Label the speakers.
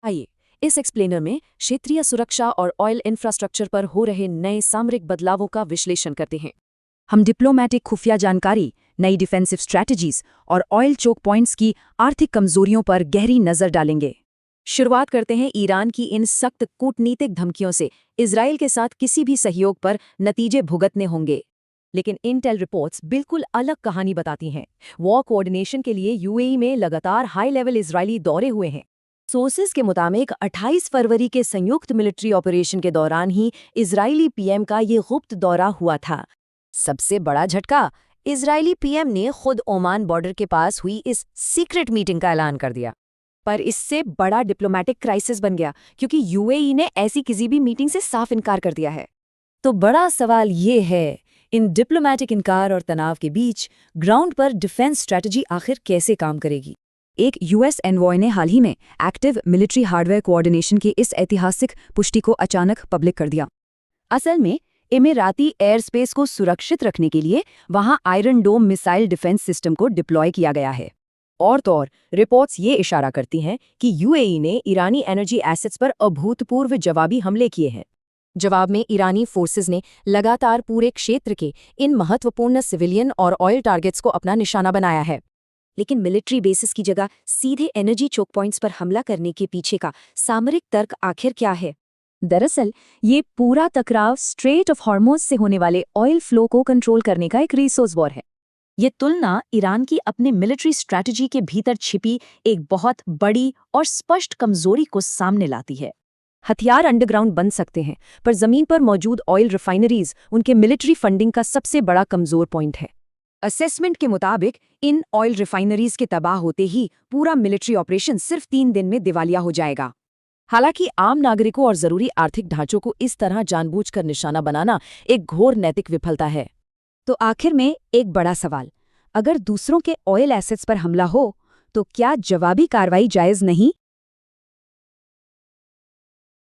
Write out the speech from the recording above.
Speaker 1: आइए इस एक्सप्लेनर में क्षेत्रीय सुरक्षा और ऑयल इंफ्रास्ट्रक्चर पर हो रहे नए सामरिक बदलावों का विश्लेषण करते हैं।
Speaker 2: हम डिप्लोमैटिक खुफिया जानकारी, नई डिफेंसिव स्ट्रैटेजीज और ऑयल चोक पॉइंट्स की आर्थिक कमजोरियों पर गहरी नजर डालेंगे।
Speaker 1: शुरुआत करते हैं ईरान की इन सख्त कूटनीतिक धमकियों से। इजराइल के साथ किसी भी सहयोग पर नतीजे भुगतने होंगे। लेकिन इंटेल रिपोर्ट्स बिल्कुल अलग कहानी बताती हैं। वॉर कोऑर्डिनेशन के लिए यूएई में लगातार हाई लेवल इजरायली दौरे हुए हैं। सोर्सेज के मुताबिक 28 फरवरी के संयुक्त मिलिट्री ऑपरेशन के दौरान ही इजरायली पीएम का ये गुप्त दौरा हुआ था। सबसे बड़ा झटका, इजरायली पीएम ने खुद ओमान बॉर्डर के पास हुई इस सीक्रेट मीटिंग का ऐलान कर दिया। पर इससे बड़ा डिप्लोमैटिक क्राइसिस बन गया, क्योंकि यूएई ने ऐसी किसी भी मीटिंग से साफ इनकार कर दिया है। तो बड़ा सवाल ये है, इन डिप्लोमैटिक इनकार और तनाव के बीच ग्राउंड पर डिफेंस स्ट्रैटेजी आखिर कैसे काम करेगी?
Speaker 2: एक यूएस एनवॉय ने हाल ही में एक्टिव मिलिट्री हार्डवेयर कोऑर्डिनेशन की इस ऐतिहासिक पुष्टि को अचानक पब्लिक कर दिया।
Speaker 1: असल में इमेराती एयर स्पेस को सुरक्षित रखने के लिए वहां iron dome missile defence system को डिप्लॉय किया गया है। और तो और रिपोर्ट्स ये इशारा करती हैं कि यूएई ने ईरानी एनर्जी एसेट्स पर अभूतपूर्व जवाबी हमले किए हैं। जवाब में ईरानी फोर्सेज ने लगातार पूरे क्षेत्र के इन महत्वपूर्ण सिविलियन और ऑयल टारगेट्स को अपना निशाना बनाया है। लेकिन मिलिट्री बेसिस की जगह सीधे एनर्जी चोक पॉइंट्स पर हमला करने के पीछे का सामरिक तर्क आखिर क्या है?
Speaker 2: दरअसल ये पूरा टकराव स्ट्रेट ऑफ हॉर्मोज से होने वाले ऑयल फ्लो को कंट्रोल करने का एक रिसोर्स वॉर है।
Speaker 1: ये तुलना ईरान की अपने मिलिट्री स्ट्रैटेजी के भीतर छिपी एक बहुत बड़ी और स्पष्ट कमजोरी को सामने लाती है। हथियार अंडरग्राउंड बन सकते हैं, पर जमीन पर मौजूद ऑयल रिफाइनरीज उनके मिलिट्री फंडिंग का सबसे बड़ा कमजोर पॉइंट है। असेसमेंट के मुताबिक इन ऑयल रिफाइनरीज के तबाह होते ही पूरा मिलिट्री ऑपरेशन सिर्फ 3 दिन में दिवालिया हो जाएगा। हालांकि आम नागरिकों और जरूरी आर्थिक ढांचों को इस तरह जानबूझकर निशाना बनाना एक घोर नैतिक विफलता है।
Speaker 2: तो आखिर में एक बड़ा सवाल, अगर दूसरों के ऑयल एसेट्स पर हमला हो तो क्या जवाबी कार्रवाई जायज नहीं?